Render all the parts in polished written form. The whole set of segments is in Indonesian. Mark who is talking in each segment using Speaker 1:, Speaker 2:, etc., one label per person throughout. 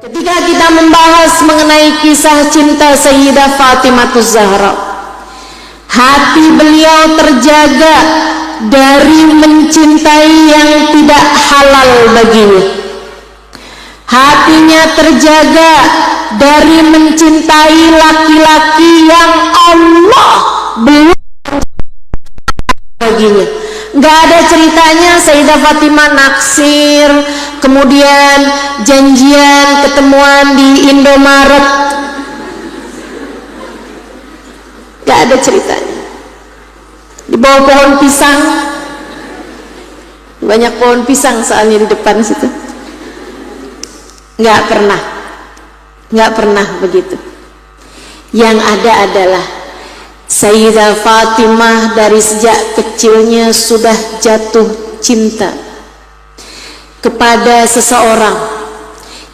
Speaker 1: Ketika kita membahas mengenai kisah cinta Sayyidah Fatimah Zahra, hati beliau terjaga dari mencintai yang tidak halal baginya. Hatinya terjaga dari mencintai laki-laki yang Allah belum baginya. Gak ada ceritanya Sayyidah Fatimah naksir, kemudian janjian ketemuan di Indomaret. Gak ada ceritanya. Di bawah pohon pisang, banyak pohon pisang soalnya di depan situ. Gak pernah begitu. Yang ada adalah Sayyidah Fatimah dari sejak kecilnya sudah jatuh cinta kepada seseorang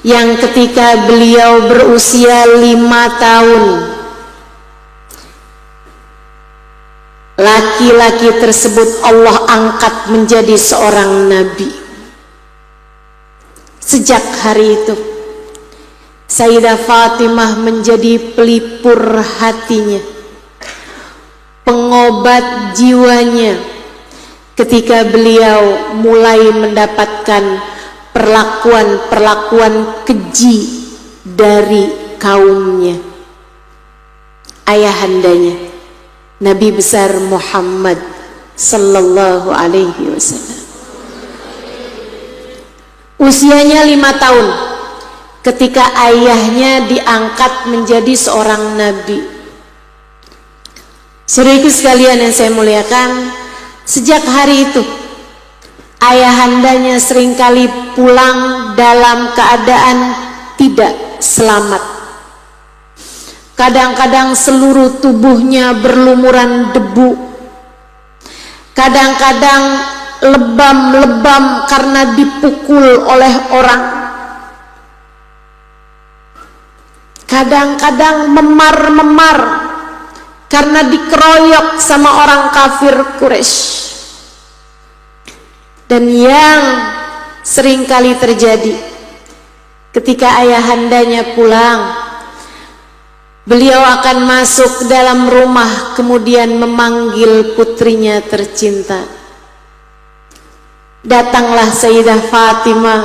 Speaker 1: yang ketika beliau berusia 5 tahun, laki-laki tersebut Allah angkat menjadi seorang nabi. Sejak hari itu Sayyidah Fatimah menjadi pelipur hatinya, pengobat jiwanya ketika beliau mulai mendapatkan perlakuan-perlakuan keji dari kaumnya. Ayahandanya Nabi besar Muhammad sallallahu alaihi wasallam. Usianya 5 tahun ketika ayahnya diangkat menjadi seorang nabi. Saudaraku sekalian yang saya muliakan, sejak hari itu ayahandanya seringkali pulang dalam keadaan tidak selamat. Kadang-kadang seluruh tubuhnya berlumuran debu, kadang-kadang lebam-lebam karena dipukul oleh orang, kadang-kadang memar-memar karena dikeroyok sama orang kafir Quraisy. Dan yang seringkali terjadi ketika ayahandanya pulang, beliau akan masuk ke dalam rumah kemudian memanggil putrinya tercinta. Datanglah Sayyidah Fatimah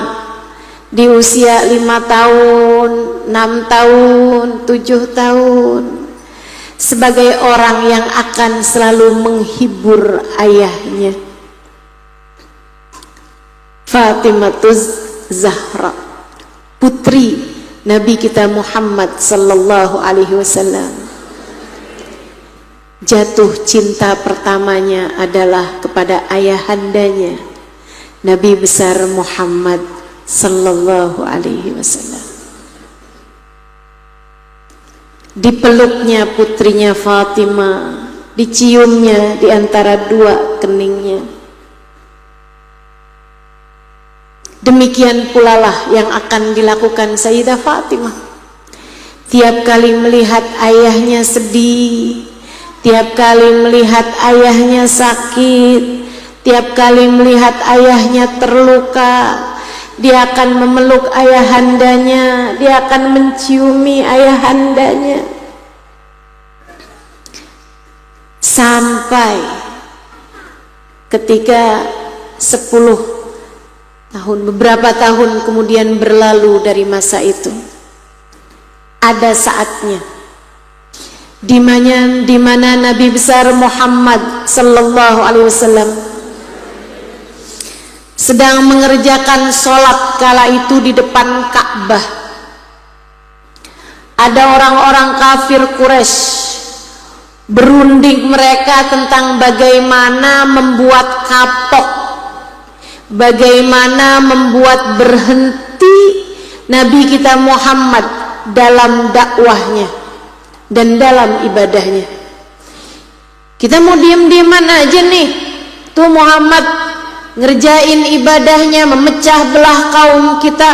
Speaker 1: di usia 5 tahun, 6 tahun, 7 tahun sebagai orang yang akan selalu menghibur ayahnya. Fatimah Zahra, putri Nabi kita Muhammad sallallahu alaihi wasallam. Jatuh cinta pertamanya adalah kepada ayahandanya Nabi besar Muhammad sallallahu alaihi wasallam. Dipeluknya putrinya Fatimah, diciumnya di antara 2 keningnya. Demikian pula lah yang akan dilakukan Sayyidah Fatimah. Tiap kali melihat ayahnya sedih, tiap kali melihat ayahnya sakit, tiap kali melihat ayahnya terluka, dia akan memeluk ayahandanya, dia akan menciumi ayahandanya. Sampai ketika 10 tahun, beberapa tahun kemudian berlalu dari masa itu, ada saatnya di mana Nabi besar Muhammad sallallahu alaihi wasallam sedang mengerjakan sholat kala itu di depan Ka'bah. Ada orang-orang kafir Quraisy berunding mereka tentang bagaimana membuat kapok, bagaimana membuat berhenti Nabi kita Muhammad dalam dakwahnya dan dalam ibadahnya. Kita mau diam-diaman aja nih, tuh Muhammad ngerjain ibadahnya, memecah belah kaum kita,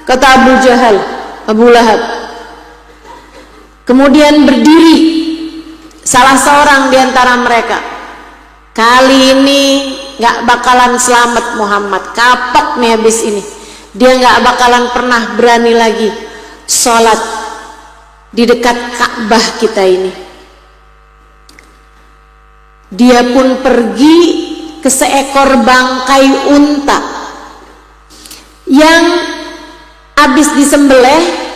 Speaker 1: kata Abu Jahal, Abu Lahab. Kemudian berdiri salah seorang di antara mereka, kali ini gak bakalan selamat Muhammad, kapok nih habis ini. Dia nggak bakalan pernah berani lagi sholat di dekat Ka'bah kita ini. Dia pun pergi ke seekor bangkai unta yang habis disembelih.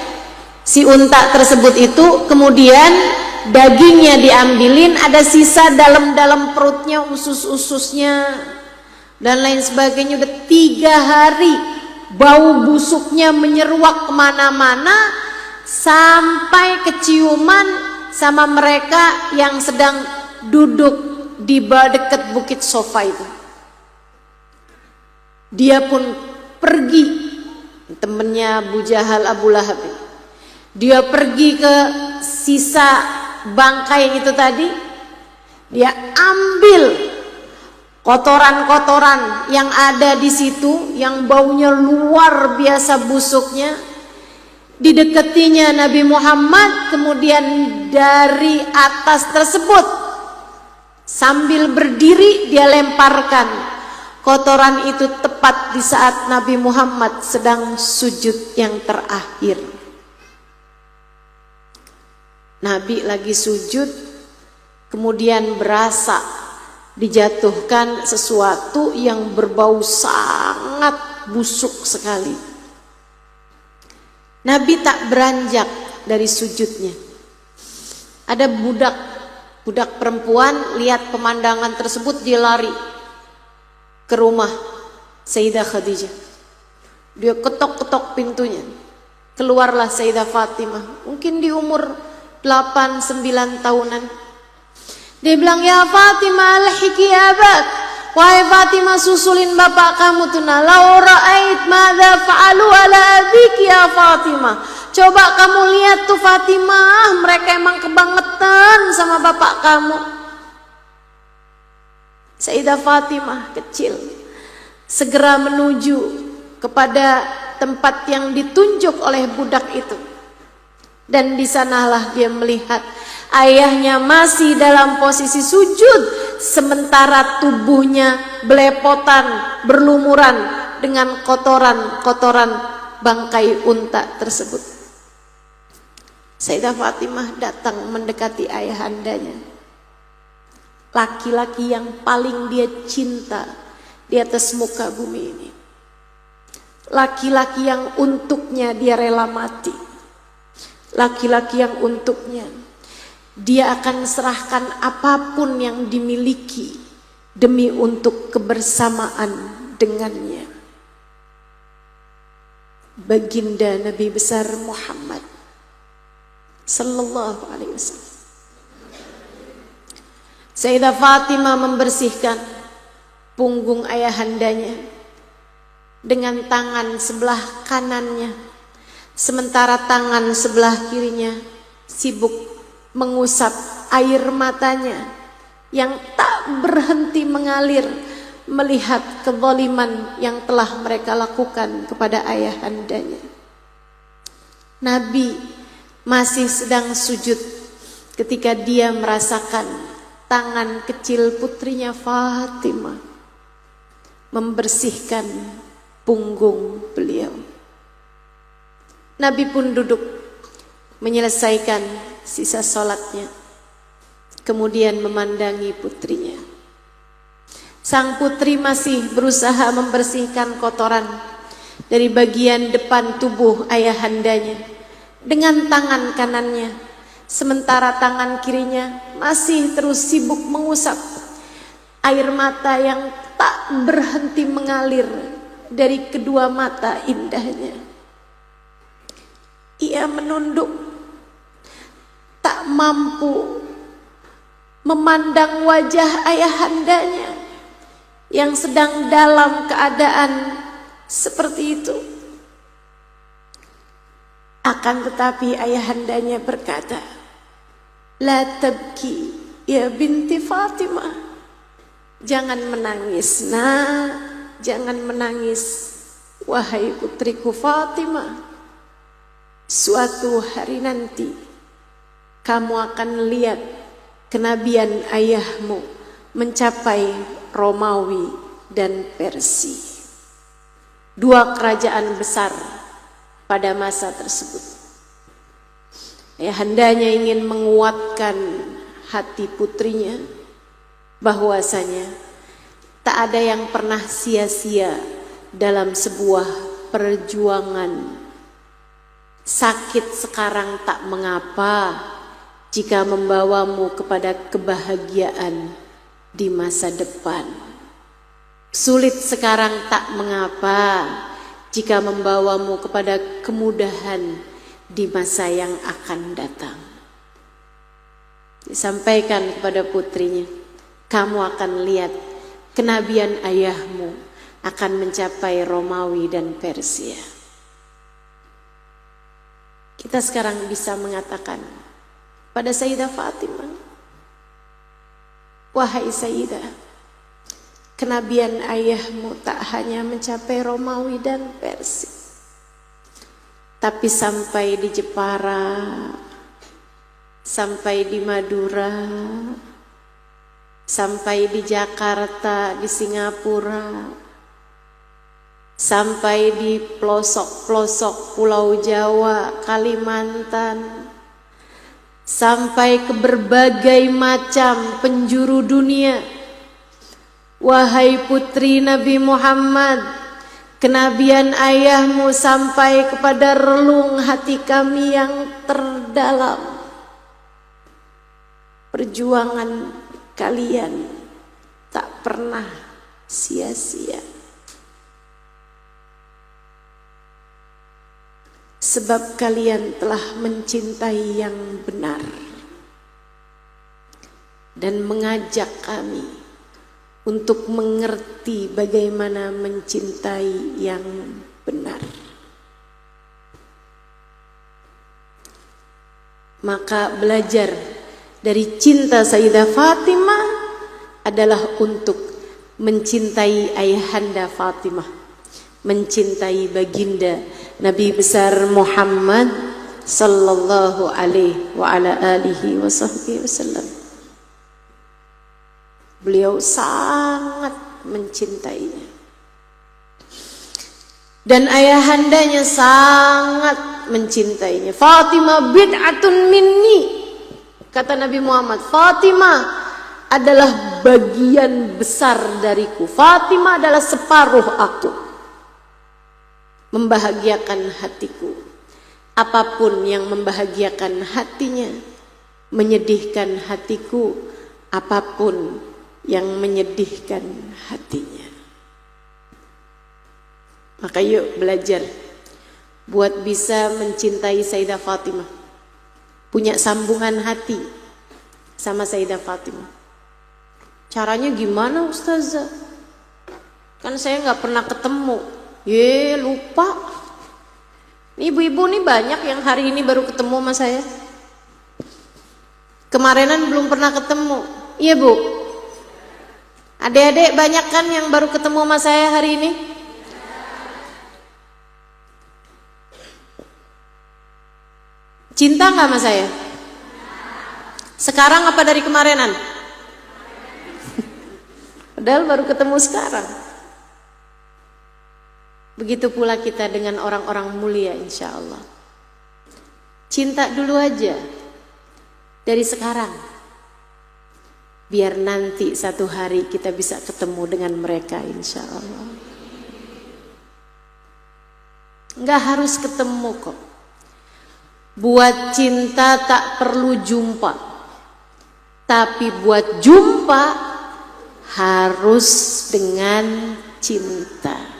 Speaker 1: Si unta tersebut itu kemudian dagingnya diambilin, ada sisa dalam perutnya, usus-ususnya dan lain sebagainya. Udah 3 hari bau busuknya menyeruak kemana-mana, sampai keciuman sama mereka yang sedang duduk di dekat bukit Sofa itu. Dia pun pergi, temennya Abu Jahal, Abu Lahab, dia pergi ke sisa bangkai itu tadi. Dia ambil kotoran-kotoran yang ada di situ, yang baunya luar biasa busuknya, didekatinya Nabi Muhammad. Kemudian dari atas tersebut sambil berdiri dia lemparkan kotoran itu tepat di saat Nabi Muhammad sedang sujud yang terakhir. Nabi lagi sujud, kemudian berasa dijatuhkan sesuatu yang berbau sangat busuk sekali. Nabi tak beranjak dari sujudnya. Ada budak perempuan lihat pemandangan tersebut, dia lari ke rumah Sayyidah Khadijah. Dia ketok-ketok pintunya. Keluarlah Sayyidah Fatimah, mungkin di umur 8-9 tahunan. Dia bilang, ya Fatimah alhiki abak, wahai Fatimah susulin bapak kamu tuna. Lau ra'ait madza fa'alu ala abiki ya Fatimah. Coba kamu lihat tuh Fatimah, mereka emang kebangetan sama bapak kamu. Sayyidah Fatimah kecil segera menuju kepada tempat yang ditunjuk oleh budak itu. Dan di sanalah dia melihat ayahnya masih dalam posisi sujud, sementara tubuhnya belepotan, berlumuran dengan kotoran-kotoran bangkai unta tersebut. Sayyidah Fatimah datang mendekati ayahandanya, laki-laki yang paling dia cinta di atas muka bumi ini, laki-laki yang untuknya dia rela mati, laki-laki yang untuknya dia akan serahkan apapun yang dimiliki demi untuk kebersamaan dengannya. Baginda Nabi besar Muhammad sallallahu alaihi wasallam. Sayyidah Fatimah membersihkan punggung ayahandanya dengan tangan sebelah kanannya, sementara tangan sebelah kirinya sibuk mengusap air matanya yang tak berhenti mengalir melihat kezaliman yang telah mereka lakukan kepada ayahandanya. Nabi masih sedang sujud ketika dia merasakan tangan kecil putrinya Fatimah membersihkan punggung beliau. Nabi pun duduk menyelesaikan sisa sholatnya, kemudian memandangi putrinya. Sang putri masih berusaha membersihkan kotoran dari bagian depan tubuh ayahandanya dengan tangan kanannya, sementara tangan kirinya masih terus sibuk mengusap air mata yang tak berhenti mengalir dari kedua mata indahnya. Ia menunduk, tak mampu memandang wajah ayahandanya yang sedang dalam keadaan seperti itu. Akan tetapi ayahandanya berkata, "La tabki ya binti Fatimah." Jangan menangis, nak, jangan menangis, wahai putriku Fatimah. Suatu hari nanti kamu akan lihat kenabian ayahmu mencapai Romawi dan Persia. dua kerajaan besar pada masa tersebut. Ayahandanya ingin menguatkan hati putrinya bahwasanya tak ada yang pernah sia-sia dalam sebuah perjuangan. Sakit sekarang tak mengapa jika membawamu kepada kebahagiaan di masa depan. Sulit sekarang tak mengapa jika membawamu kepada kemudahan di masa yang akan datang. Disampaikan kepada putrinya, kamu akan lihat kenabian ayahmu akan mencapai Romawi dan Persia. Kita sekarang bisa mengatakan pada Sayyidah Fatimah, wahai Sayyidah, kenabian ayahmu tak hanya mencapai Romawi dan Persia, tapi sampai di Jepara, sampai di Madura, sampai di Jakarta, di Singapura, sampai di pelosok-pelosok Pulau Jawa, Kalimantan, sampai ke berbagai macam penjuru dunia. Wahai putri Nabi Muhammad, kenabian ayahmu sampai kepada relung hati kami yang terdalam. Perjuangan kalian tak pernah sia-sia. Sebab kalian telah mencintai yang benar dan mengajak kami untuk mengerti bagaimana mencintai yang benar. Maka belajar dari cinta Sayyidah Fatimah adalah untuk mencintai ayahanda Fatimah, mencintai baginda Nabi besar Muhammad sallallahu alaihi wa ala alihi wa sahbihi wasallam. Beliau sangat mencintainya. Dan ayahandanya sangat mencintainya. Fatimah bid'atun minni. Kata Nabi Muhammad, Fatimah adalah bagian besar dariku. Fatimah adalah separuh aku. Membahagiakan hatiku. Apapun yang membahagiakan hatinya, menyedihkan hatiku, apapun yang menyedihkan hatinya. Maka yuk belajar buat bisa mencintai Sayyidah Fatimah, punya sambungan hati sama Sayyidah Fatimah. Caranya gimana Ustazah? Kan saya nggak pernah ketemu. Lupa. Nih ibu-ibu nih banyak yang hari ini baru ketemu sama saya. Kemarinan belum pernah ketemu. Iya Bu. Adik-adik banyak kan yang baru ketemu sama saya hari ini? Cinta nggak sama saya? Sekarang apa dari kemarinan? Padahal baru ketemu sekarang. Begitu pula kita dengan orang-orang mulia insya Allah. Cinta dulu aja dari sekarang, biar nanti satu hari kita bisa ketemu dengan mereka insya Allah. Nggak harus ketemu kok. Buat cinta tak perlu jumpa, tapi buat jumpa harus dengan cinta.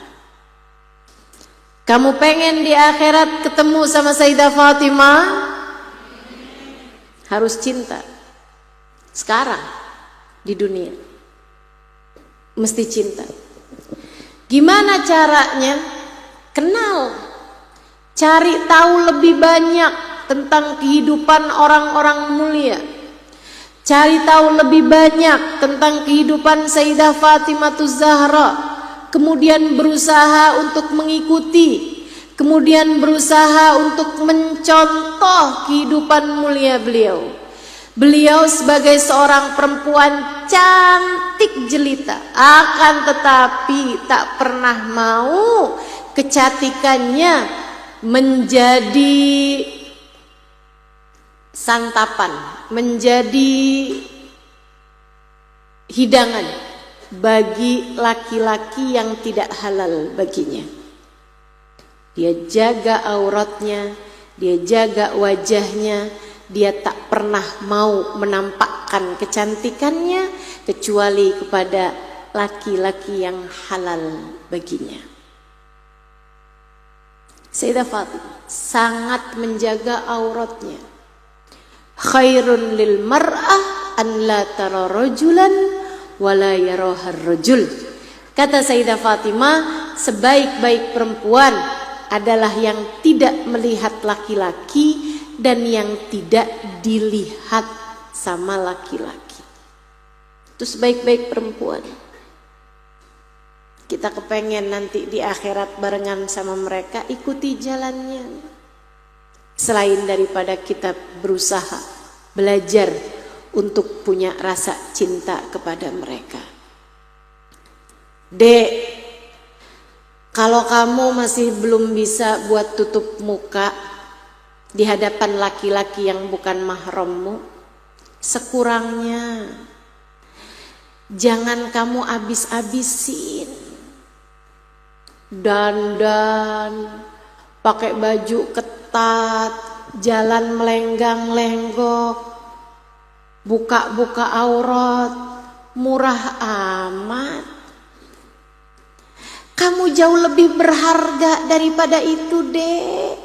Speaker 1: Kamu pengen di akhirat ketemu sama Sayyidah Fatimah? Harus cinta. Sekarang di dunia mesti cinta. Gimana caranya? Kenal. Cari tahu lebih banyak tentang kehidupan orang-orang mulia. Cari tahu lebih banyak tentang kehidupan Sayyidah Fatimah Zahra. Kemudian berusaha untuk mengikuti, kemudian berusaha untuk mencontoh kehidupan mulia beliau. Beliau sebagai seorang perempuan cantik jelita, akan tetapi tak pernah mau kecantikannya menjadi santapan, menjadi hidangan bagi laki-laki yang tidak halal baginya. Dia jaga auratnya, dia jaga wajahnya, dia tak pernah mau menampakkan kecantikannya kecuali kepada laki-laki yang halal baginya. Sayyidah Fatimah sangat menjaga auratnya. Khairun lil mar'ah an la tara rajulan wa la yaraha rajul. Kata Sayyidah Fatimah, sebaik-baik perempuan adalah yang tidak melihat laki-laki dan yang tidak dilihat sama laki-laki. Itu sebaik-baik perempuan. Kita kepengen nanti di akhirat barengan sama mereka, ikuti jalannya. Selain daripada kita berusaha belajar untuk punya rasa cinta kepada mereka. Dek, kalau kamu masih belum bisa buat tutup muka di hadapan laki-laki yang bukan mahrammu, sekurangnya jangan kamu abis-abisin dandan, pakai baju ketat, jalan melenggang-lenggok, buka-buka aurat, murah amat. Kamu jauh lebih berharga daripada itu, Dek.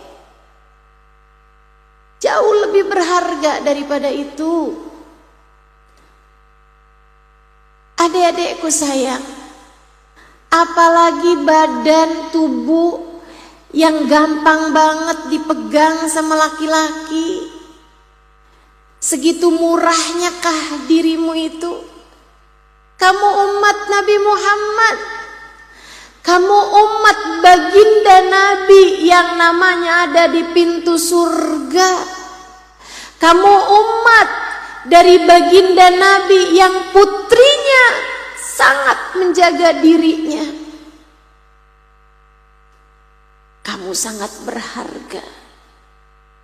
Speaker 1: Jauh lebih berharga daripada itu. Adik-adikku sayang, apalagi badan tubuh yang gampang banget dipegang sama laki-laki. Segitu murahnya kah dirimu itu? Kamu umat Nabi Muhammad. Kamu umat baginda Nabi yang namanya ada di pintu surga. Kamu umat dari baginda Nabi yang putrinya sangat menjaga dirinya. Kamu sangat berharga.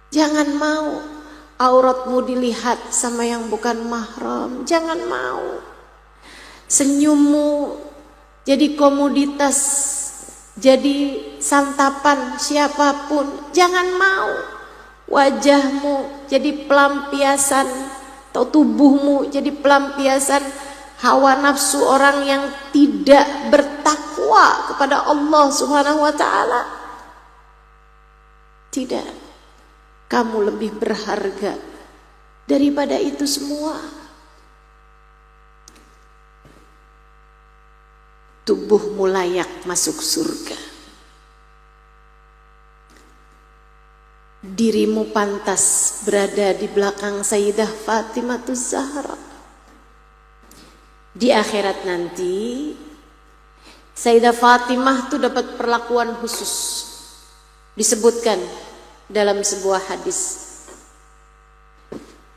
Speaker 1: Jangan mau auratmu dilihat sama yang bukan mahram. Jangan mau. Senyummu jadi komoditas, jadi santapan siapapun. Jangan mau wajahmu jadi pelampiasan, atau tubuhmu jadi pelampiasan hawa nafsu orang yang tidak bertakwa kepada Allah Subhanahu wa ta'ala. Tidak, kamu lebih berharga daripada itu semua. Tubuhmu layak masuk surga. Dirimu pantas berada di belakang Sayyidah Fatimah Zahra. Di akhirat nanti Sayyidah Fatimah itu dapat perlakuan khusus. Disebutkan dalam sebuah hadis.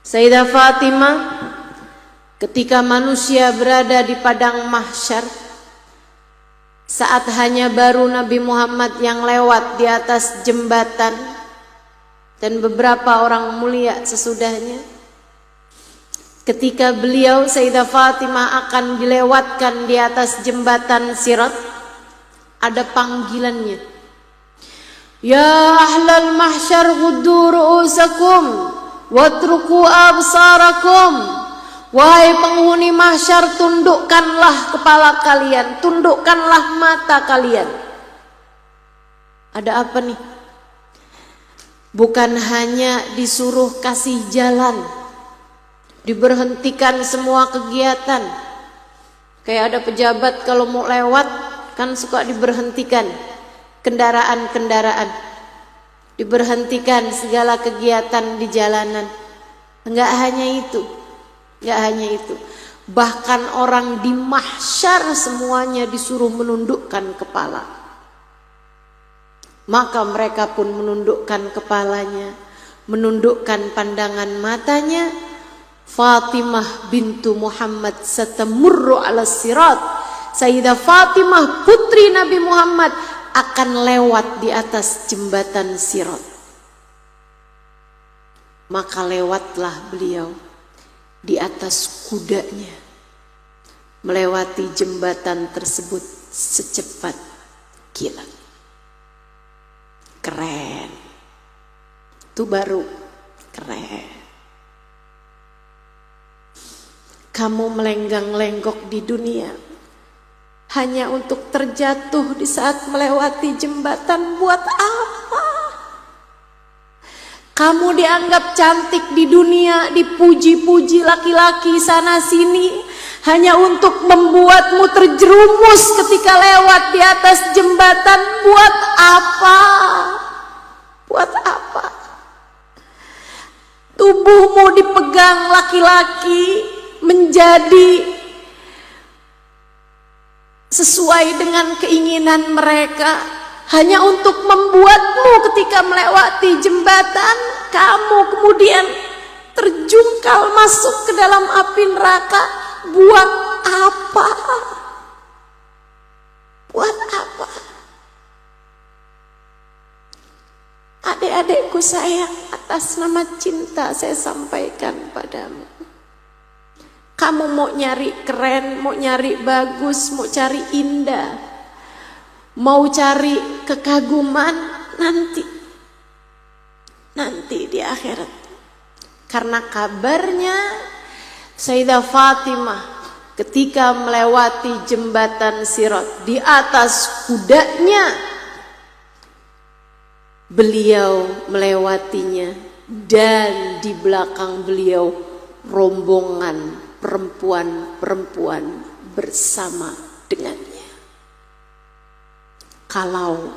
Speaker 1: Sayyidah Fatimah ketika manusia berada di padang mahsyar, saat hanya baru Nabi Muhammad yang lewat di atas jembatan dan beberapa orang mulia sesudahnya, ketika beliau Sayyidah Fatimah akan dilewatkan di atas jembatan Sirat, ada panggilannya. Ya ahlal mahsyar ghuddu ru'usakum watruku absarakum. Wahai penghuni mahsyar, tundukkanlah kepala kalian, tundukkanlah mata kalian. Ada apa nih? Bukan hanya disuruh kasih jalan, diberhentikan semua kegiatan. Kayak ada pejabat kalau mau lewat kan suka diberhentikan kendaraan-kendaraan, diberhentikan segala kegiatan di jalanan. Enggak hanya itu. Gak hanya itu, bahkan orang di mahsyar semuanya disuruh menundukkan kepala. Maka mereka pun menundukkan kepalanya, menundukkan pandangan matanya. Fatimah bintu Muhammad satamurru ala sirat. Sayyidah Fatimah putri Nabi Muhammad akan lewat di atas jembatan Sirat. Maka lewatlah beliau di atas kudanya, melewati jembatan tersebut secepat kilat. Keren. Itu baru keren. Kamu melenggang-lenggok di dunia hanya untuk terjatuh di saat melewati jembatan. Buat apa? Kamu dianggap cantik di dunia, dipuji-puji laki-laki sana sini, hanya untuk membuatmu terjerumus ketika lewat di atas jembatan. Buat apa? Buat apa? Tubuhmu dipegang laki-laki menjadi sesuai dengan keinginan mereka, hanya untuk membuatmu ketika melewati jembatan kamu kemudian terjungkal masuk ke dalam api neraka. Buat apa? Buat apa? Adik-adikku sayang, atas nama cinta saya sampaikan padamu. Kamu mau nyari keren, mau nyari bagus, mau cari indah, mau cari kekaguman, nanti di akhirat. Karena kabarnya Sayyidah Fatimah ketika melewati jembatan Sirat, di atas kudanya beliau melewatinya, dan di belakang beliau rombongan perempuan-perempuan bersama dengannya. Kalau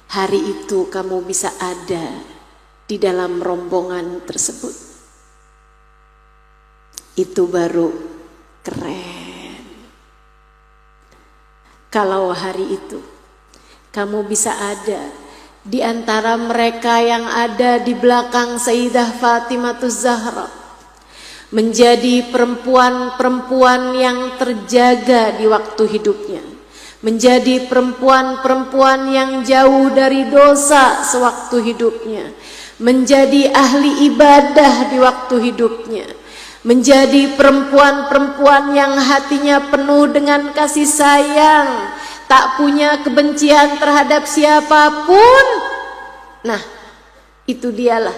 Speaker 1: hari itu kamu bisa ada di dalam rombongan tersebut, itu baru keren. Kalau hari itu kamu bisa ada di antara mereka yang ada di belakang Sayyidah Fatimahuz Zahra, menjadi perempuan-perempuan yang terjaga di waktu hidupnya, menjadi perempuan-perempuan yang jauh dari dosa sewaktu hidupnya, menjadi ahli ibadah di waktu hidupnya, menjadi perempuan-perempuan yang hatinya penuh dengan kasih sayang, tak punya kebencian terhadap siapapun. Nah, itu dialah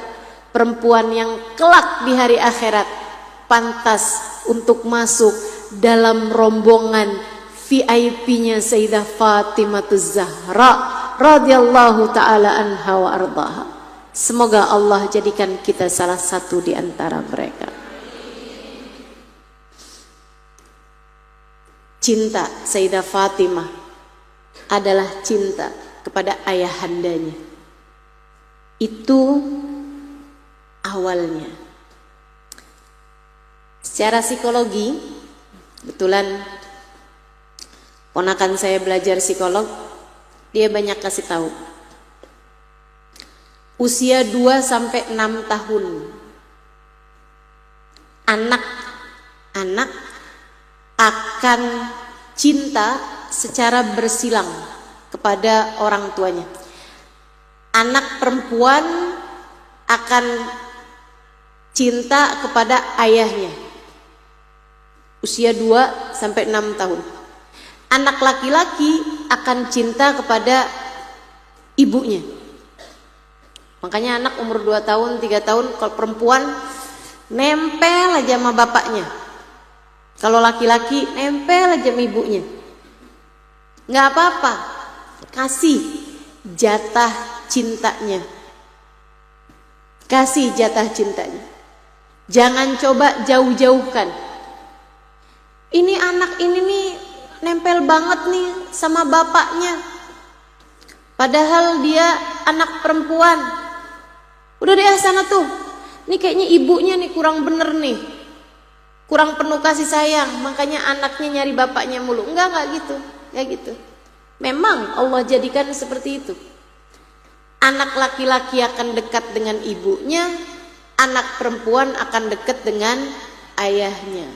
Speaker 1: perempuan yang kelak di hari akhirat pantas untuk masuk dalam rombongan VIP-nya Sayyidah Fatimahuz Zahra radhiyallahu taala anha wa ardhaha. Semoga Allah jadikan kita salah satu di antara mereka. Cinta Sayyidah Fatimah adalah cinta kepada ayahandanya. Itu awalnya. Secara psikologi, kebetulan ponakan saya belajar psikolog, dia banyak kasih tahu. Usia 2-6 tahun, anak-anak akan cinta secara bersilang kepada orang tuanya. Anak perempuan akan cinta kepada ayahnya. Usia 2-6 tahun. Anak laki-laki akan cinta kepada ibunya. Makanya anak umur 2 tahun, 3 tahun, kalau perempuan nempel aja sama bapaknya. Kalau laki-laki nempel aja sama ibunya. Nggak apa-apa, kasih jatah cintanya. Kasih jatah cintanya. Jangan coba jauh-jauhkan. Ini anak ini nih nempel banget nih sama bapaknya, padahal dia anak perempuan. Udah deh sana tuh, ini kayaknya ibunya nih kurang bener nih, kurang penuh kasih sayang, makanya anaknya nyari bapaknya mulu. Enggak gitu, ya gitu. Memang Allah jadikan seperti itu. Anak laki-laki akan dekat dengan ibunya, anak perempuan akan dekat dengan ayahnya.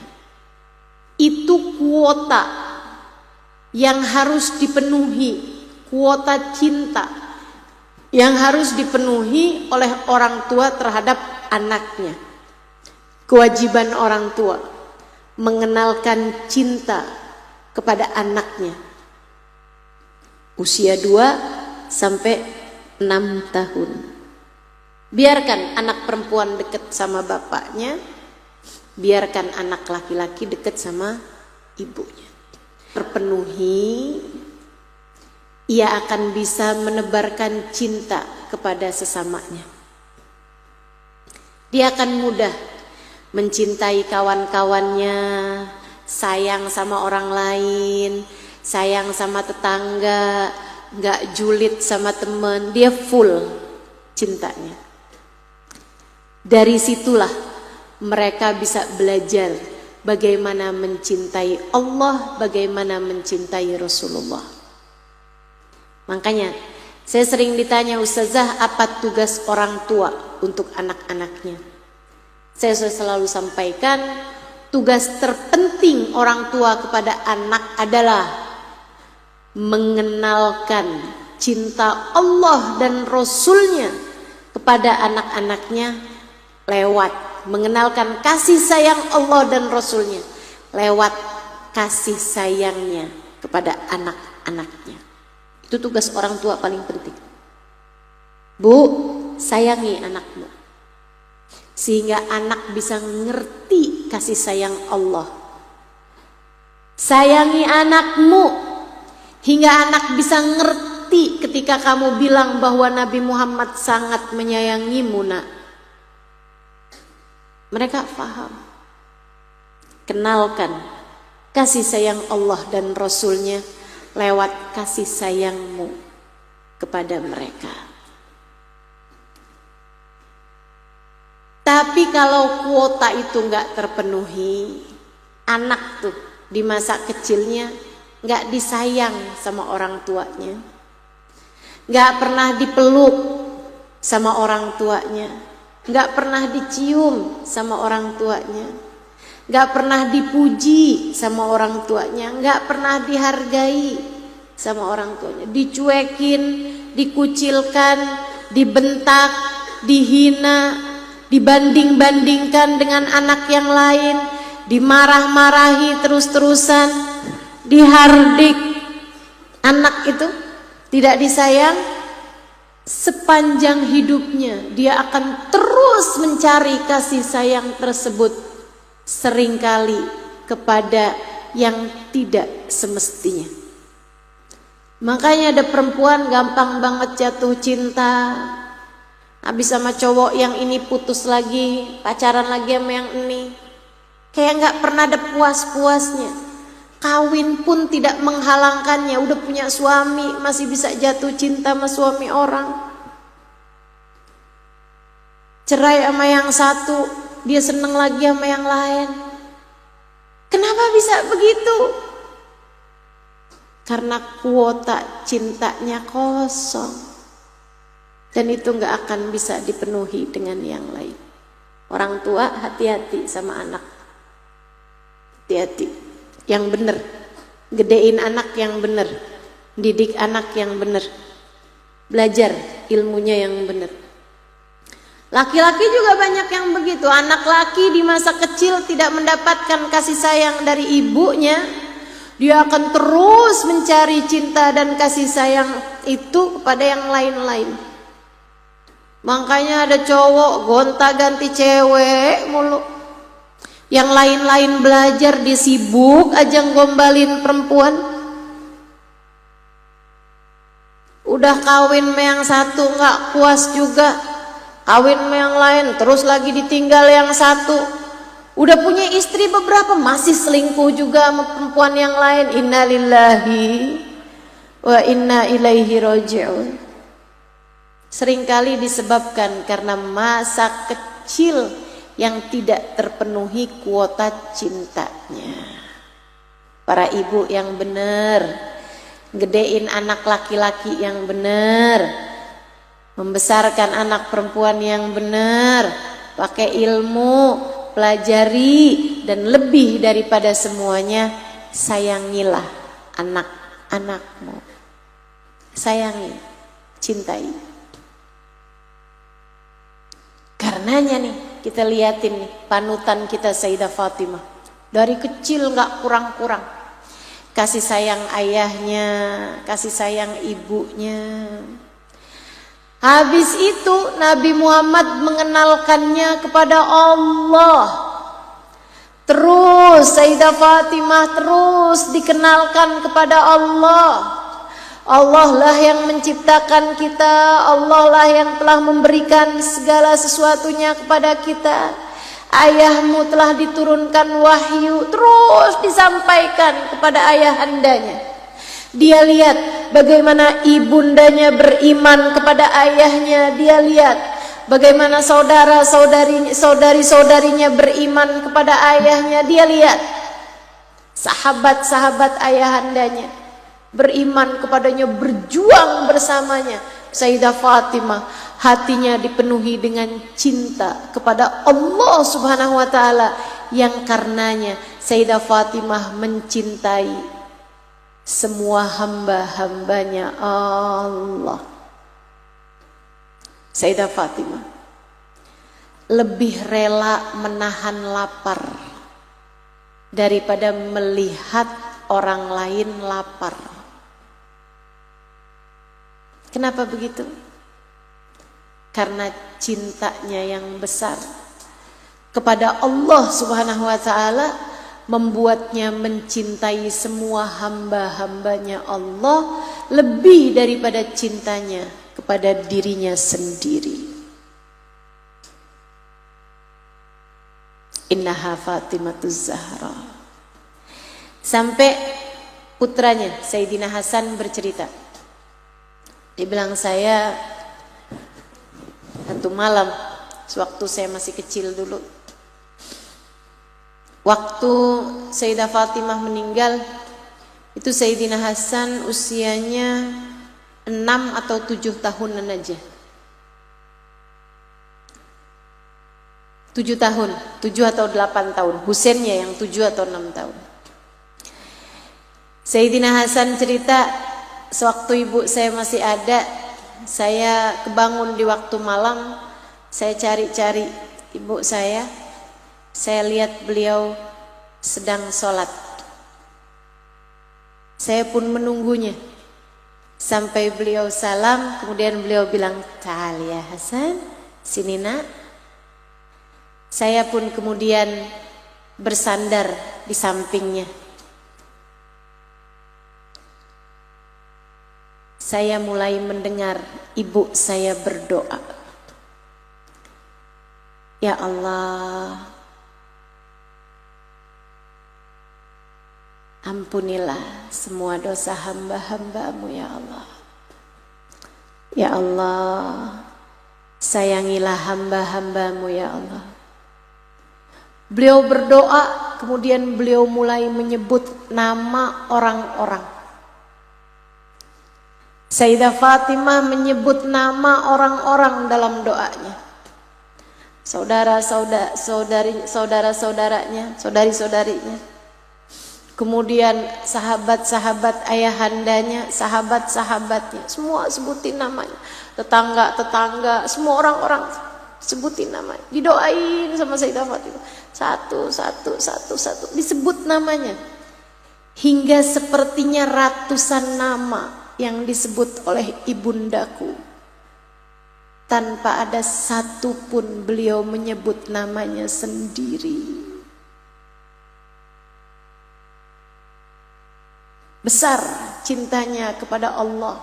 Speaker 1: Itu kuota yang harus dipenuhi kuota cinta yang harus dipenuhi oleh orang tua terhadap anaknya. Kewajiban orang tua mengenalkan cinta kepada anaknya usia 2 sampai 6 tahun. Biarkan anak perempuan dekat sama bapaknya, biarkan anak laki-laki dekat sama ibunya. Terpenuhi, ia akan bisa menebarkan cinta kepada sesamanya. Dia akan mudah mencintai kawan-kawannya, sayang sama orang lain, sayang sama tetangga, gak julid sama teman. Dia full cintanya. Dari situlah mereka bisa belajar bagaimana mencintai Allah, bagaimana mencintai Rasulullah. Makanya saya sering ditanya, Ustazah, apa tugas orang tua untuk anak-anaknya? Saya selalu sampaikan, tugas terpenting orang tua kepada anak adalah mengenalkan cinta Allah dan Rasulnya kepada anak-anaknya lewat mengenalkan kasih sayang Allah dan Rasulnya, lewat kasih sayangnya kepada anak-anaknya. Itu tugas orang tua paling penting. Bu, sayangi anakmu sehingga anak bisa ngerti kasih sayang Allah. Sayangi anakmu hingga anak bisa ngerti ketika kamu bilang bahwa Nabi Muhammad sangat menyayangimu, nak. Mereka paham. Kenalkan kasih sayang Allah dan Rasulnya lewat kasih sayangmu kepada mereka. Tapi kalau kuota itu nggak terpenuhi, anak tuh di masa kecilnya nggak disayang sama orang tuanya, nggak pernah dipeluk sama orang tuanya, nggak pernah dicium sama orang tuanya, nggak pernah dipuji sama orang tuanya, nggak pernah dihargai sama orang tuanya, dicuekin, dikucilkan, dibentak, dihina, dibanding-bandingkan dengan anak yang lain, dimarah-marahi terus-terusan, dihardik. Anak itu tidak disayang, sepanjang hidupnya dia akan terus mencari kasih sayang tersebut, seringkali kepada yang tidak semestinya. Makanya ada perempuan gampang banget jatuh cinta, habis sama cowok yang ini putus lagi, pacaran lagi sama yang ini, kayak nggak pernah ada puas-puasnya. Kawin pun tidak menghalangkannya, udah punya suami masih bisa jatuh cinta sama suami orang. Cerai sama yang satu, dia seneng lagi sama yang lain. Kenapa bisa begitu? Karena kuota cintanya kosong, dan itu nggak akan bisa dipenuhi dengan yang lain. Orang tua hati-hati sama anak, hati-hati. Yang benar, gedein anak yang benar, didik anak yang benar, belajar ilmunya yang benar. Laki-laki juga banyak yang begitu. Anak laki di masa kecil tidak mendapatkan kasih sayang dari ibunya, dia akan terus mencari cinta dan kasih sayang itu kepada yang lain-lain. Makanya ada cowok gonta-ganti cewek mulu, yang lain-lain belajar, dia sibuk aja ngombalin perempuan. Udah kawin sama yang satu nggak puas juga, kawin sama yang lain, terus lagi ditinggal yang satu. Udah punya istri beberapa, masih selingkuh juga sama perempuan yang lain. Innalillahi wa inna ilaihi raji'un. Seringkali disebabkan karena masa kecil yang tidak terpenuhi kuota cintanya. Para ibu yang benar, gedein anak laki-laki yang benar, membesarkan anak perempuan yang benar, pakai ilmu, pelajari, dan lebih daripada semuanya, sayangilah anak-anakmu. sayangi, cintai. Karenanya nih kita liatin nih panutan kita Sayyidah Fatimah. Dari kecil gak kurang-kurang. Kasih sayang ayahnya, kasih sayang ibunya. Habis itu Nabi Muhammad mengenalkannya kepada Allah. Terus Sayyidah Fatimah terus dikenalkan kepada Allah. Allah lah yang menciptakan kita, Allah lah yang telah memberikan segala sesuatunya kepada kita. Ayahmu telah diturunkan wahyu, terus disampaikan kepada ayahandanya. Dia lihat bagaimana ibundanya beriman kepada ayahnya. Dia lihat bagaimana saudari-saudarinya beriman kepada ayahnya. Dia lihat sahabat-sahabat ayahandanya beriman kepadanya, berjuang bersamanya. Sayyidah Fatimah hatinya dipenuhi dengan cinta kepada Allah Subhanahu wa taala, yang karenanya Sayyidah Fatimah mencintai semua hamba-hambanya Allah. Sayyidah Fatimah lebih rela menahan lapar daripada melihat orang lain lapar. Kenapa begitu? Karena cintanya yang besar kepada Allah Subhanahu wa taala membuatnya mencintai semua hamba-hambanya Allah lebih daripada cintanya kepada dirinya sendiri. Innaha Fatimatuz Zahra. Sampai putranya Sayyidina Hasan bercerita. Dia bilang, saya satu malam sewaktu saya masih kecil dulu, waktu Sayyidah Fatimah meninggal, itu Sayyidina Hasan usianya 6 atau 7 tahunan aja. 7 tahun, 7 atau 8 tahun. Husainnya yang 7 atau 6 tahun. Sayyidina Hasan cerita, sewaktu ibu saya masih ada, saya kebangun di waktu malam, saya cari-cari ibu saya lihat beliau sedang sholat. Saya pun menunggunya sampai beliau salam, kemudian beliau bilang, "Ta'al ya Hasan, sini nak." Saya pun kemudian bersandar di sampingnya. Saya mulai mendengar ibu saya berdoa, "Ya Allah, ampunilah semua dosa hamba-hambamu ya Allah. Ya Allah, sayangilah hamba-hambamu ya Allah." Beliau berdoa, kemudian beliau mulai menyebut nama orang-orang. Sayyidah Fatimah menyebut nama orang-orang dalam doanya. Saudara-saudaranya, saudari-saudarinya. Kemudian sahabat-sahabat ayahandanya, sahabat-sahabatnya, semua sebutin namanya. Tetangga-tetangga, semua orang-orang sebutin namanya. Didoain sama Sayyidah Fatimah. Satu, disebut namanya. Hingga sepertinya ratusan nama yang disebut oleh ibundaku, tanpa ada satu pun beliau menyebut namanya sendiri. Besar cintanya kepada Allah,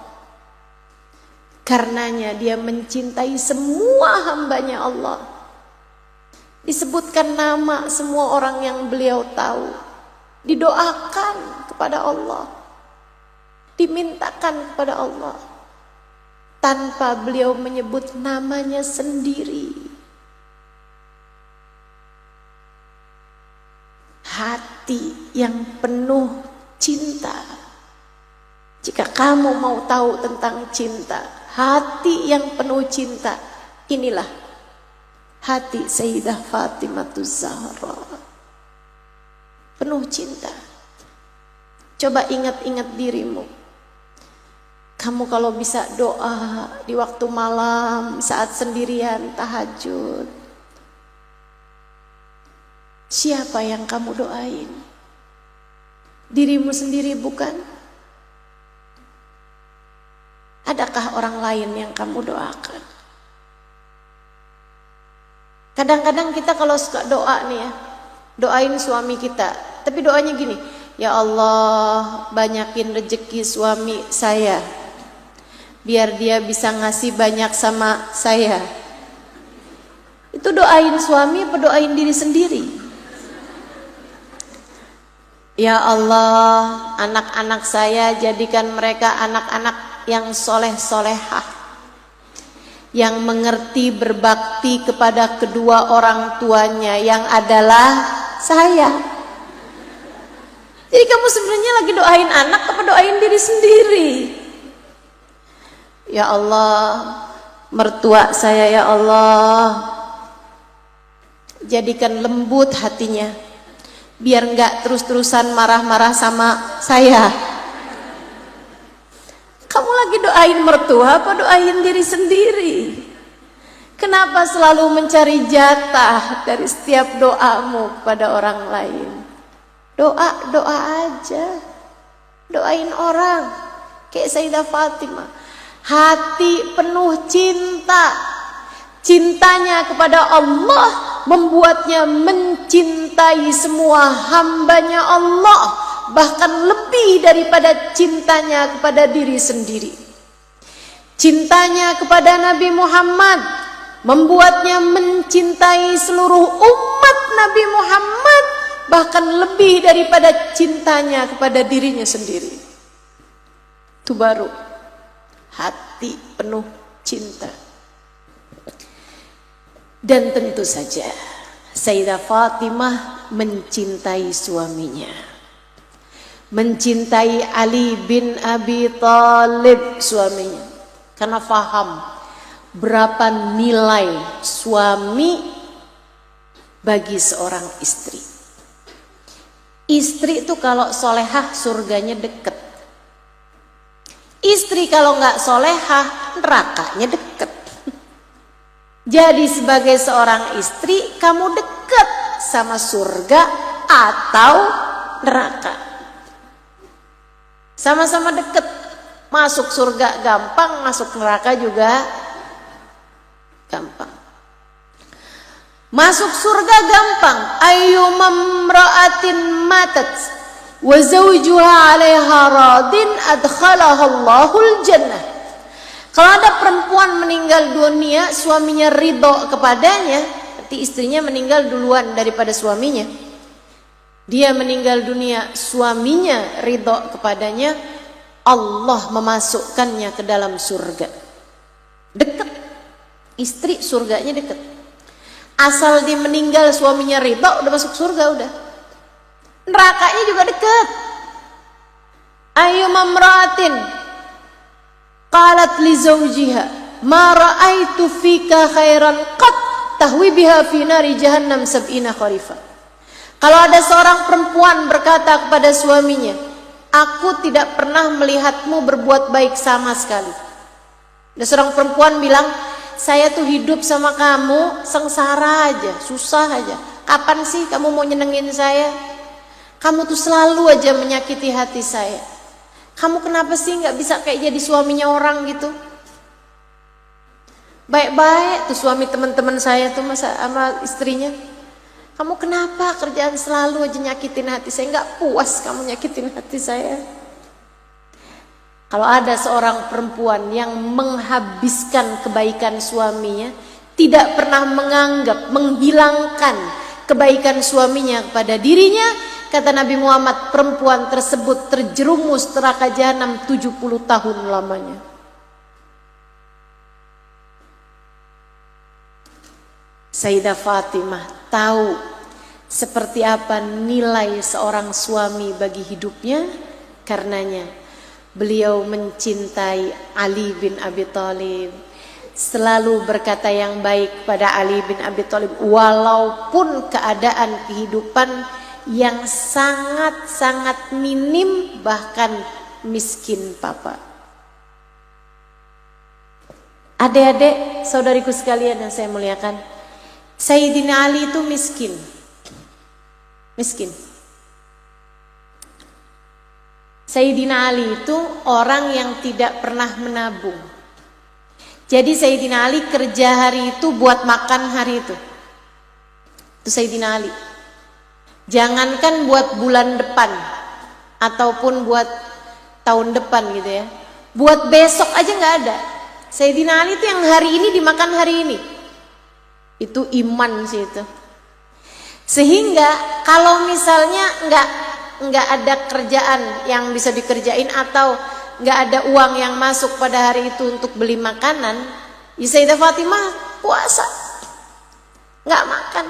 Speaker 1: karenanya dia mencintai semua hambanya Allah. Disebutkan nama semua orang yang beliau tahu, didoakan kepada Allah, dimintakan kepada Allah, tanpa beliau menyebut namanya sendiri. Hati yang penuh cinta. Jika kamu mau tahu tentang cinta, hati yang penuh cinta, inilah hati Sayyidah Fatimatuz Zahra. Penuh cinta. Coba ingat-ingat dirimu. Kamu kalau bisa doa di waktu malam saat sendirian tahajud, siapa yang kamu doain? Dirimu sendiri bukan? Adakah orang lain yang kamu doakan? Kadang-kadang kita kalau suka doa nih ya, doain suami kita, tapi doanya gini, ya Allah banyakin rezeki suami saya, biar dia bisa ngasih banyak sama saya. Itu doain suami apa doain diri sendiri? Ya Allah, anak-anak saya jadikan mereka anak-anak yang soleh-solehah, yang mengerti berbakti kepada kedua orang tuanya yang adalah saya. Jadi kamu sebenarnya lagi doain anak apa doain diri sendiri? Ya Allah, mertua saya ya Allah, jadikan lembut hatinya, biar enggak terus-terusan marah-marah sama saya. Kamu lagi doain mertua apa doain diri sendiri? Kenapa selalu mencari jatah dari setiap doamu kepada orang lain? Doa aja, doain orang. Kayak Sayyidah Fatimah, hati penuh cinta, cintanya kepada Allah membuatnya mencintai semua hambanya Allah, bahkan lebih daripada cintanya kepada diri sendiri. Cintanya kepada Nabi Muhammad membuatnya mencintai seluruh umat Nabi Muhammad, bahkan lebih daripada cintanya kepada dirinya sendiri. Itu baru hati penuh cinta. Dan tentu saja Sayyidah Fatimah mencintai suaminya, mencintai Ali bin Abi Thalib suaminya, karena faham berapa nilai suami bagi seorang istri. Istri itu kalau solehah surganya deket. Istri kalau nggak solehah nerakanya deket. Jadi sebagai seorang istri kamu dekat sama surga atau neraka. Sama-sama dekat. Masuk surga gampang, masuk neraka juga gampang. Masuk surga gampang. Ayyumamra'atin matat wa zawjuha 'alaiha radin adkhalaha Allahul jannah. Kalau ada perempuan meninggal dunia, suaminya ridho kepadanya, berarti istrinya meninggal duluan daripada suaminya. Dia meninggal dunia, suaminya ridho kepadanya, Allah memasukkannya ke dalam surga. Dekat, istri surganya dekat. Asal dia meninggal suaminya ridho, udah masuk surga udah. Nerakanya juga dekat. Ayyumamratin qalat li zawjiha ma ra'aitu fika khairan qat tahwi biha fi nari jahannam sab'ina kharifah. Kalau ada seorang perempuan berkata kepada suaminya, aku tidak pernah melihatmu berbuat baik sama sekali. Ada seorang perempuan bilang, saya tuh hidup sama kamu sengsara aja, susah aja. Kapan sih kamu mau nyenengin saya? Kamu tuh selalu aja menyakiti hati saya. Kamu kenapa sih nggak bisa kayak jadi suaminya orang gitu? Baik-baik tuh suami teman-teman saya tuh sama istrinya. Kamu kenapa kerjaan selalu aja nyakitin hati saya? Nggak puas kamu nyakitin hati saya. Kalau ada seorang perempuan yang menghabiskan kebaikan suaminya, tidak pernah menganggap, menghilangkan kebaikan suaminya kepada dirinya, kata Nabi Muhammad, perempuan tersebut terjerumus neraka jahanam 70 tahun lamanya. Sayyidah Fatimah tahu seperti apa nilai seorang suami bagi hidupnya, karenanya beliau mencintai Ali bin Abi Thalib, selalu berkata yang baik pada Ali bin Abi Thalib walaupun keadaan kehidupan yang sangat-sangat minim, bahkan miskin papa. Adik-adik, saudariku sekalian yang saya muliakan, Sayyidina Ali itu miskin. Miskin. Sayyidina Ali itu orang yang tidak pernah menabung. Jadi Sayyidina Ali kerja hari itu buat makan hari itu. Itu Sayyidina Ali. Jangankan buat bulan depan ataupun buat tahun depan gitu ya. Buat besok aja nggak ada. Sayyidina Ali itu yang hari ini dimakan hari ini. Itu iman sih itu. Sehingga kalau misalnya nggak ada kerjaan yang bisa dikerjain atau nggak ada uang yang masuk pada hari itu untuk beli makanan, ya Sayyidah Fatimah puasa, nggak makan.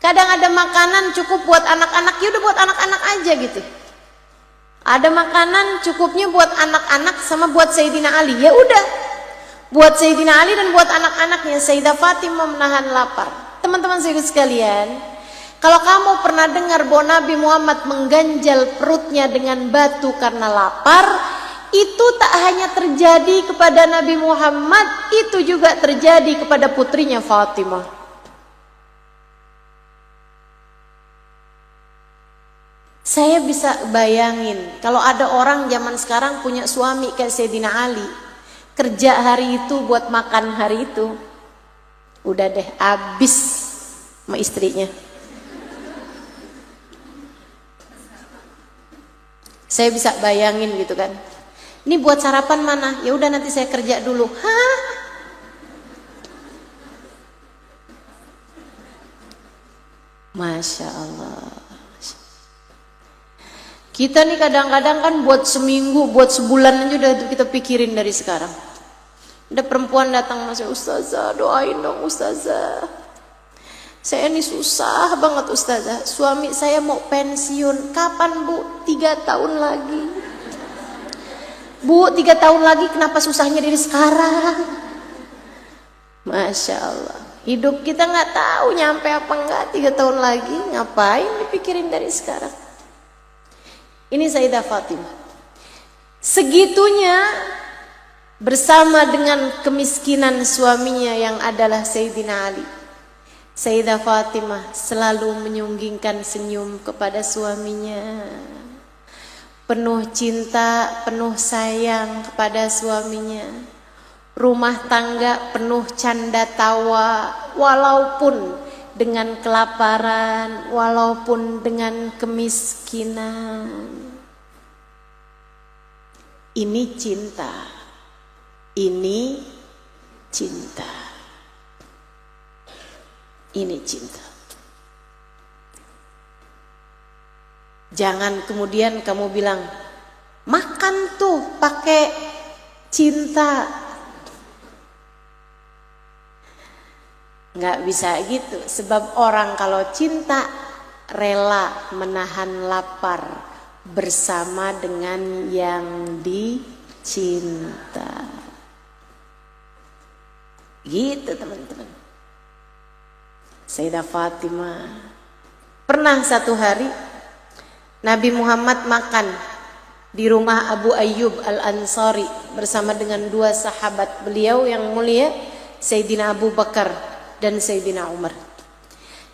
Speaker 1: Kadang ada makanan cukup buat anak-anak, ya udah buat anak-anak aja gitu. Ada makanan cukupnya buat anak-anak sama buat Sayyidina Ali, ya udah buat Sayyidina Ali dan buat anak-anaknya. Sayyidah Fatimah menahan lapar. Teman-teman sekalian, kalau kamu pernah dengar bahwa Nabi Muhammad mengganjal perutnya dengan batu karena lapar, itu tak hanya terjadi kepada Nabi Muhammad, itu juga terjadi kepada putrinya Fatimah. Saya bisa bayangin kalau ada orang zaman sekarang punya suami kayak Sayyidina Ali, kerja hari itu buat makan hari itu, udah deh habis sama istrinya. Saya bisa bayangin gitu kan. Ini buat sarapan mana? Ya udah nanti saya kerja dulu. Hah? Masya Allah. Kita nih kadang-kadang kan buat seminggu, buat sebulan aja udah kita pikirin dari sekarang. Ada perempuan datang masuk, Ustazah doain dong Ustazah. Saya ini susah banget Ustazah. Suami saya mau pensiun. Kapan Bu? 3 tahun lagi. Bu 3 tahun lagi, kenapa susahnya dari sekarang? Masya Allah. Hidup kita nggak tahu nyampe apa enggak 3 tahun lagi. Ngapain dipikirin dari sekarang? Ini Sayyidah Fatimah. Segitunya bersama dengan kemiskinan suaminya yang adalah Sayyidina Ali. Sayyidah Fatimah selalu menyunggingkan senyum kepada suaminya. Penuh cinta, penuh sayang kepada suaminya. Rumah tangga penuh canda tawa, walaupun dengan kelaparan, walaupun dengan kemiskinan. Ini cinta. Ini cinta. Ini cinta. Jangan kemudian kamu bilang, makan tuh pakai cinta. Nggak bisa gitu, sebab orang kalau cinta rela menahan lapar bersama dengan yang dicinta. Gitu teman-teman. Sayyidah Fatimah pernah satu hari Nabi Muhammad makan di rumah Abu Ayyub Al-Ansari bersama dengan 2 sahabat beliau yang mulia, Sayyidina Abu Bakar dan Sayyidina Umar.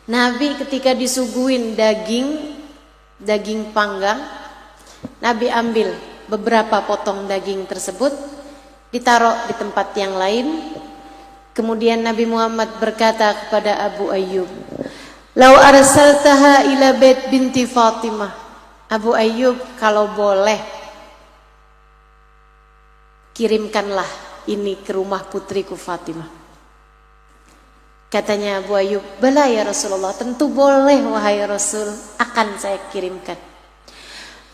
Speaker 1: Nabi ketika disuguhin daging panggang, Nabi ambil beberapa potong daging tersebut, ditaruh di tempat yang lain. Kemudian Nabi Muhammad berkata kepada Abu Ayyub, "Lau arsaltaha ila bait binti Fatimah." Abu Ayyub, kalau boleh kirimkanlah ini ke rumah putriku Fatimah. Katanya Abu Ayyub, "Bala ya Rasulullah, tentu boleh wahai Rasul, akan saya kirimkan.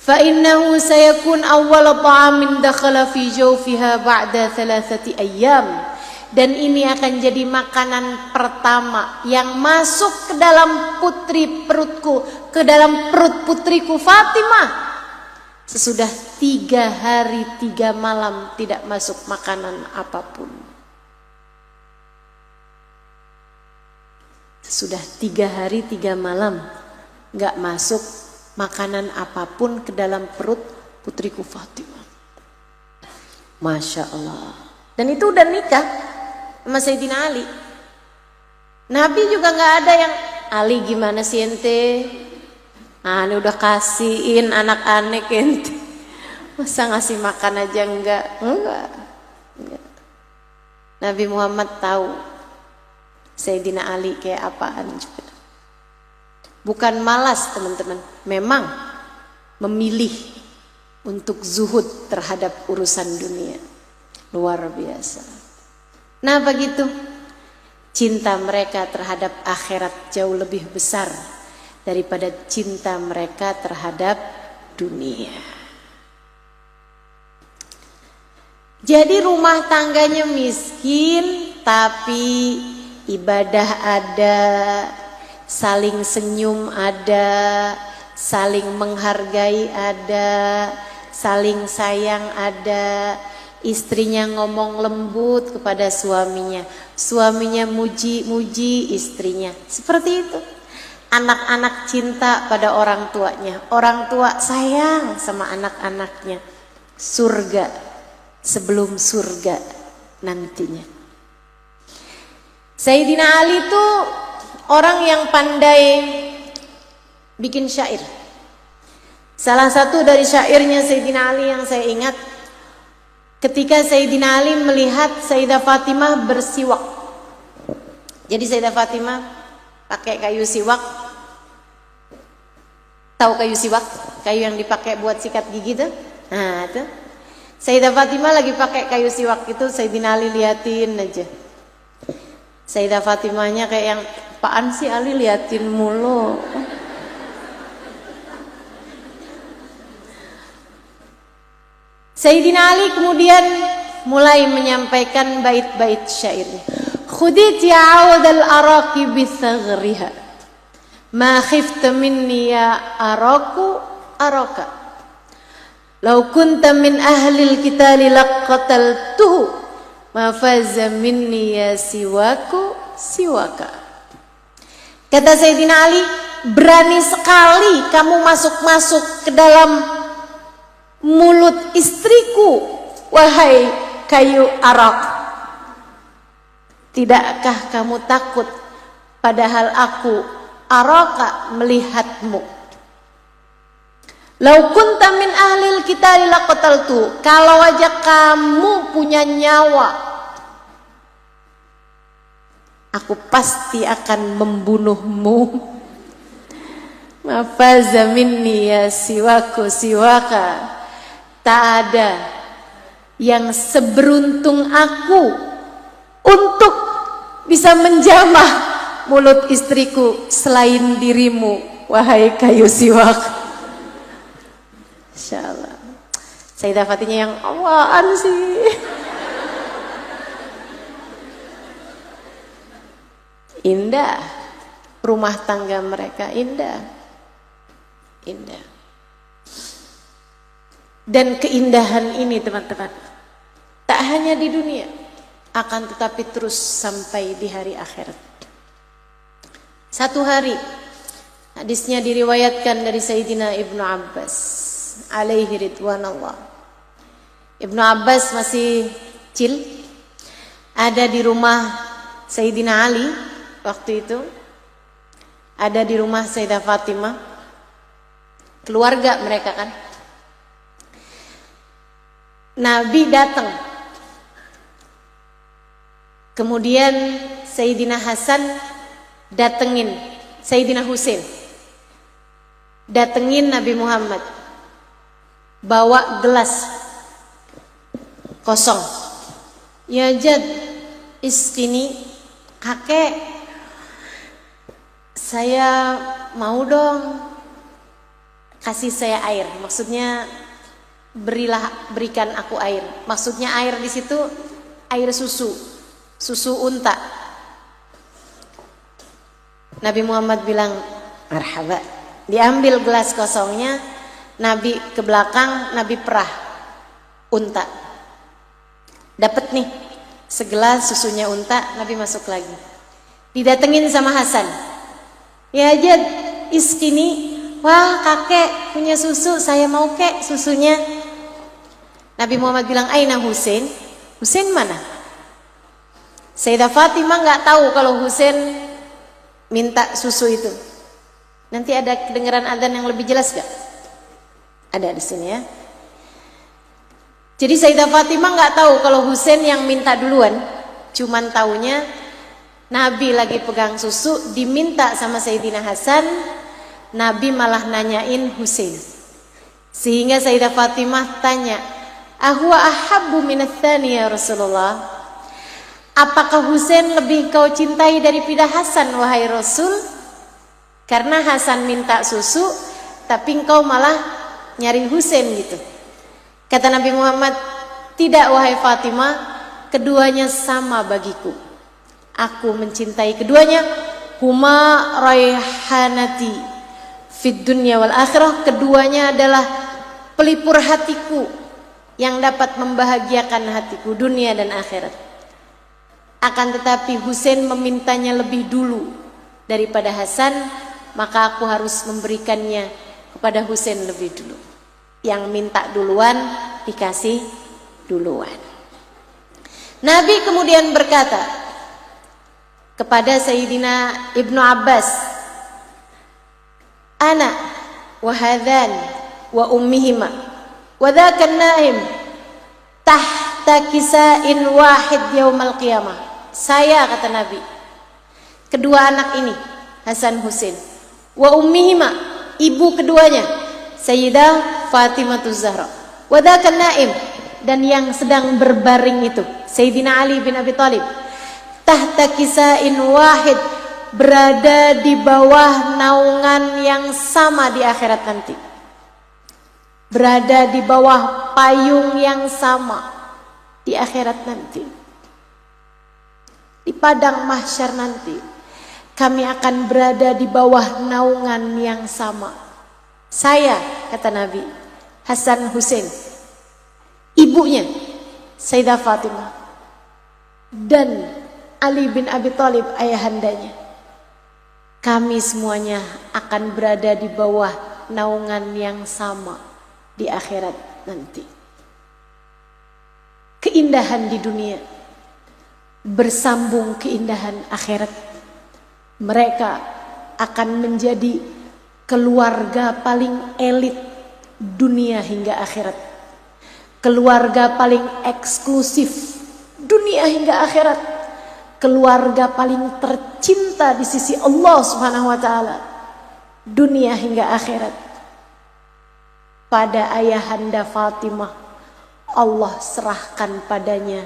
Speaker 1: Fa innahu sayakun awwal ta'amin dakhala fi jawfiha ba'da 3 ayyam." Dan ini akan jadi makanan pertama yang masuk ke dalam perutku, ke dalam perut putriku Fatimah sesudah 3 hari 3 malam tidak masuk makanan apapun. Sudah 3 hari 3 malam gak masuk makanan apapun ke dalam perut putriku Fatimah. Masya Allah. Dan itu udah nikah sama Sayyidina Ali. Nabi juga nggak ada yang, Ali gimana sih ente? Ini udah kasihin anak-anak ente, masa ngasih makan aja enggak. Nabi Muhammad tahu Sayyidina Ali kayak apaan juga. Bukan malas teman-teman, memang memilih untuk zuhud terhadap urusan dunia. Luar biasa. Nah begitu, cinta mereka terhadap akhirat jauh lebih besar daripada cinta mereka terhadap dunia. Jadi rumah tangganya miskin, tapi ibadah ada, saling senyum ada, saling menghargai ada, saling sayang ada. Istrinya ngomong lembut kepada suaminya, suaminya muji-muji istrinya. Seperti itu. Anak-anak cinta pada orang tuanya, orang tua sayang sama anak-anaknya. Surga sebelum surga nantinya. Sayyidina Ali itu orang yang pandai bikin syair. Salah satu dari syairnya Sayyidina Ali yang saya ingat, ketika Sayyidina Ali melihat Sayyidah Fatimah bersiwak. Jadi Sayyidah Fatimah pakai kayu siwak. Tahu kayu siwak? Kayu yang dipakai buat sikat gigi tuh. Nah, itu. Sayyidah Fatimah lagi pakai kayu siwak itu, Sayyidina Ali liatin aja. Sayyidah Fatimahnya kayak yang, apaan sih Ali liatin mulu. Sayyidina Ali kemudian mulai menyampaikan bait-bait syairnya. Khuditi awdal araqi bithaghriha, ma khifta minni ya araku araka, law kunta min ahlil qitali laqataltuhu, ma faza minni ya siwaku siwaka. Kata Sayyidina Ali, berani sekali kamu masuk-masuk ke dalam mulut istriku, wahai kayu arak. Tidakkah kamu takut padahal aku araka melihatmu? Lau kunta min ahlil qitali laqataltu, kalau aja kamu punya nyawa, aku pasti akan membunuhmu. Mafaza minni ya siwaku siwaka. Tak ada yang seberuntung aku untuk bisa menjamah mulut istriku selain dirimu, wahai kayu siwak. Insyaallah. Sayyidah Fatimah yang apaan sih? Indah. Rumah tangga mereka indah. Indah. Dan keindahan ini teman-teman, tak hanya di dunia, akan tetapi terus sampai di hari akhirat. Satu hari, hadisnya diriwayatkan dari Sayyidina Ibnu Abbas alaihi ridwanallah. Ibnu Abbas masih kecil, ada di rumah Sayyidina Ali waktu itu, ada di rumah Sayyidah Fatimah, keluarga mereka kan. Nabi datang, kemudian Sayyidina Hasan datengin Sayyidina Husain, datengin Nabi Muhammad, bawa gelas kosong. Ya Jad, iskini, kakek, saya mau dong, kasih saya air. Maksudnya berikan aku air. Maksudnya air di situ air susu, susu unta. Nabi Muhammad bilang marhaba. Diambil gelas kosongnya, Nabi ke belakang, Nabi perah unta. Dapat nih segelas susunya unta, Nabi masuk lagi. Didatengin sama Hasan. Ya Jad, iskini, wah kakek punya susu, saya mau kek susunya. Nabi Muhammad bilang, Aina Husain, Husain mana? Sayyidah Fatimah nggak tahu kalau Husain minta susu itu. Nanti ada kedengaran adzan yang lebih jelas gak? Ada di sini ya. Jadi Sayyidah Fatimah nggak tahu kalau Husain yang minta duluan. Cuman taunya Nabi lagi pegang susu, diminta sama Sayyidina Hasan, Nabi malah nanyain Husain. Sehingga Sayyidah Fatimah tanya, "Ahwa ahabbu minats tsani ya Rasulullah?" Apakah Husain lebih kau cintai daripada Hasan wahai Rasul? Karena Hasan minta susu, tapi engkau malah nyari Husain gitu. Kata Nabi Muhammad, "Tidak wahai Fatimah, keduanya sama bagiku. Aku mencintai keduanya. Huma raihanati fid dunya wal akhirah." Keduanya adalah pelipur hatiku yang dapat membahagiakan hatiku dunia dan akhirat. Akan tetapi Husain memintanya lebih dulu daripada Hasan, maka aku harus memberikannya kepada Husain lebih dulu. Yang minta duluan dikasih duluan. Nabi kemudian berkata kepada Sayyidina Ibnu Abbas, "Ana wa hadhan wa ummihima wa dzaka an-naim tahta kisa'in wahid yaumal qiyamah." Saya, kata Nabi, kedua anak ini, Hasan Husain, wa ummihima, ibu keduanya, Sayyidah Fatimahuz Zahra, wa dzaka an-naim, dan yang sedang berbaring itu, Sayyidina Ali bin Abi Thalib, tahta kisa'in wahid, berada di bawah naungan yang sama di akhirat nanti. Berada di bawah payung yang sama di akhirat nanti. Di padang mahsyar nanti kami akan berada di bawah naungan yang sama. Saya, kata Nabi, Hasan Husain, ibunya Sayyidah Fatimah, dan Ali bin Abi Thalib ayahandanya. Kami semuanya akan berada di bawah naungan yang sama di akhirat nanti. Keindahan di dunia bersambung keindahan akhirat. Mereka akan menjadi keluarga paling elit dunia hingga akhirat. Keluarga paling eksklusif dunia hingga akhirat. Keluarga paling tercinta di sisi Allah Subhanahu wa taala dunia hingga akhirat. Pada ayahanda Fatimah Allah serahkan padanya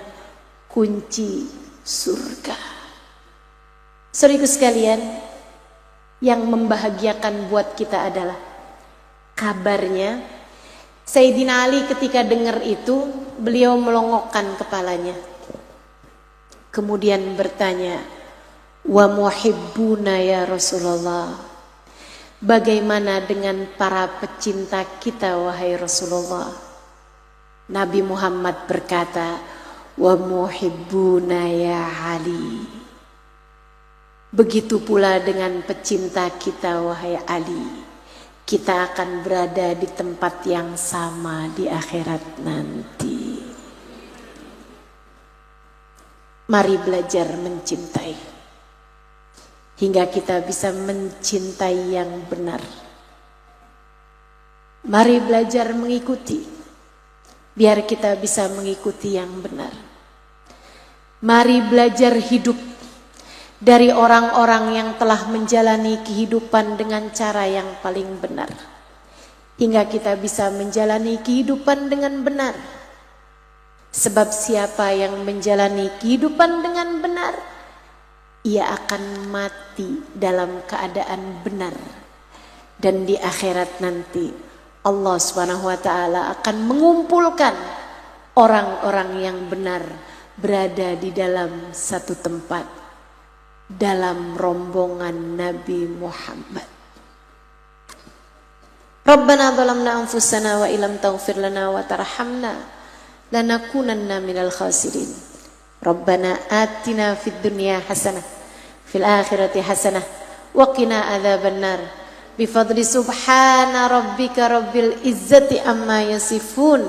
Speaker 1: kunci surga. Saudaraku sekalian, yang membahagiakan buat kita adalah kabarnya Sayyidina Ali ketika dengar itu, beliau melongokkan kepalanya. Kemudian bertanya, "Wa muhibbuna ya Rasulullah? Bagaimana dengan para pecinta kita wahai Rasulullah?" Nabi Muhammad berkata, "Wa muhibbuna ya Ali." Begitu pula dengan pecinta kita wahai Ali. Kita akan berada di tempat yang sama di akhirat nanti. Mari belajar mencintai hingga kita bisa mencintai yang benar. Mari belajar mengikuti biar kita bisa mengikuti yang benar. Mari belajar hidup dari orang-orang yang telah menjalani kehidupan dengan cara yang paling benar, hingga kita bisa menjalani kehidupan dengan benar. Sebab siapa yang menjalani kehidupan dengan benar, ia akan mati dalam keadaan benar. Dan di akhirat nanti Allah Subhanahu wa taala akan mengumpulkan orang-orang yang benar berada di dalam satu tempat, dalam rombongan Nabi Muhammad. Rabbana zalamna anfusana wa illam taghfir lana wa tarhamna lanakunanna minal khasirin. Rabbana atina fid dunya hasanah fil akhirati hasanah wa qina adzabannar. Bifadli subhana rabbika rabbil izzati amma yasifun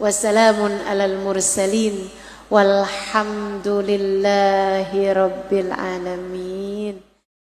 Speaker 1: wa salamun alal mursalin Walhamdulillahi rabbil alamin.